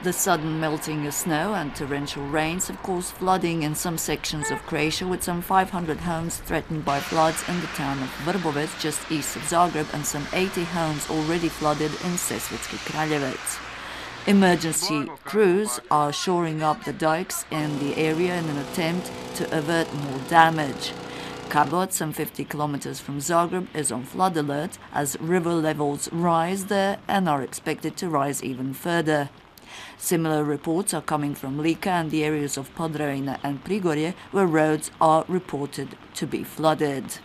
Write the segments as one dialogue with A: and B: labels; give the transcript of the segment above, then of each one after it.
A: The sudden melting of snow and torrential rains have caused flooding in some sections of Croatia, with some 500 homes threatened by floods in the town of Vrbovec, just east of Zagreb, and some 80 homes already flooded in Sesvetski Kraljevec. Emergency crews are shoring up the dikes in the area in an attempt to avert more damage. Karlovac, some 50 kilometers from Zagreb, is on flood alert as river levels rise there and are expected to rise even further. Similar reports are coming from Lika and the areas of Podravina and Prigorje, where roads are reported to be flooded.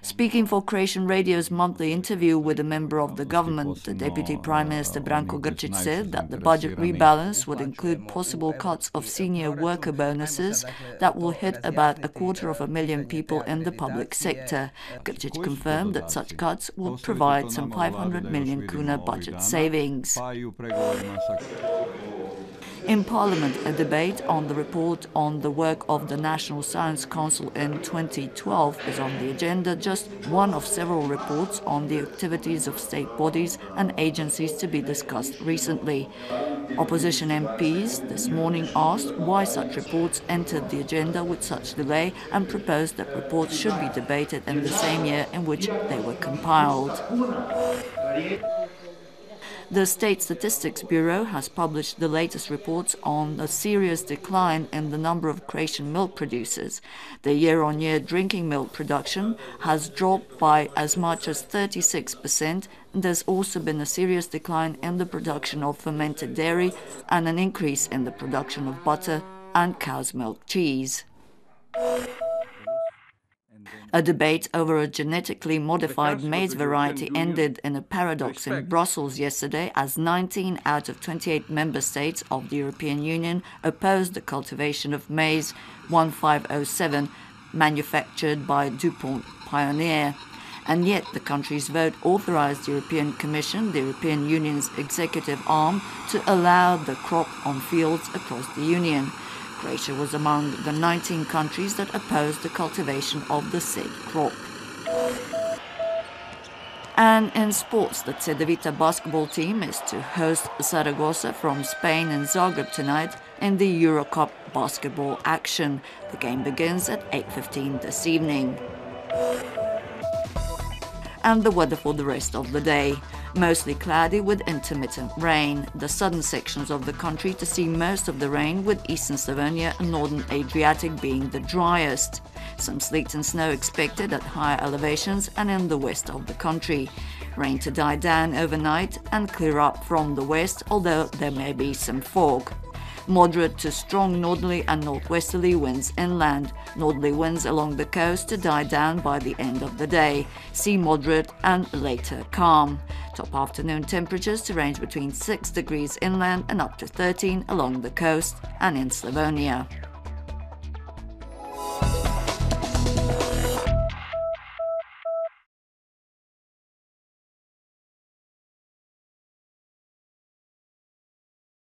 A: Speaking for Croatian radio's monthly interview with a member of the government, the Deputy Prime Minister Branko Grčić said that the budget rebalance would include possible cuts of senior worker bonuses that will hit about 250,000 people in the public sector. Grčić confirmed that such cuts would provide some 500 million kuna budget savings. In Parliament, a debate on the report on the work of the National Science Council in 2012 is on the agenda, just one of several reports on the activities of state bodies and agencies to be discussed recently. Opposition MPs this morning asked why such reports entered the agenda with such delay and proposed that reports should be debated in the same year in which they were compiled. The State Statistics Bureau has published the latest reports on a serious decline in the number of Croatian milk producers. The year-on-year drinking milk production has dropped by as much as 36%, and there's also been a serious decline in the production of fermented dairy and an increase in the production of butter and cow's milk cheese. A debate over a genetically modified maize variety ended in a paradox in Brussels yesterday, as 19 out of 28 member states of the European Union opposed the cultivation of maize 1507 manufactured by DuPont Pioneer. And yet the country's vote authorized the European Commission, the European Union's executive arm, to allow the crop on fields across the Union. Croatia was among the 19 countries that opposed the cultivation of the said crop. And in sports, the Cedevita basketball team is to host Zaragoza from Spain in Zagreb tonight in the Eurocup basketball action. The game begins at 8:15 this evening. And the weather for the rest of the day. Mostly cloudy with intermittent rain. The southern sections of the country to see most of the rain, with eastern Slavonia and northern Adriatic being the driest. Some sleet and snow expected at higher elevations and in the west of the country. Rain to die down overnight and clear up from the west, although there may be some fog. Moderate to strong northerly and northwesterly winds inland. Northerly winds along the coast to die down by the end of the day. Sea moderate and later calm. Top afternoon temperatures to range between 6 degrees inland and up to 13 along the coast and in Slavonia.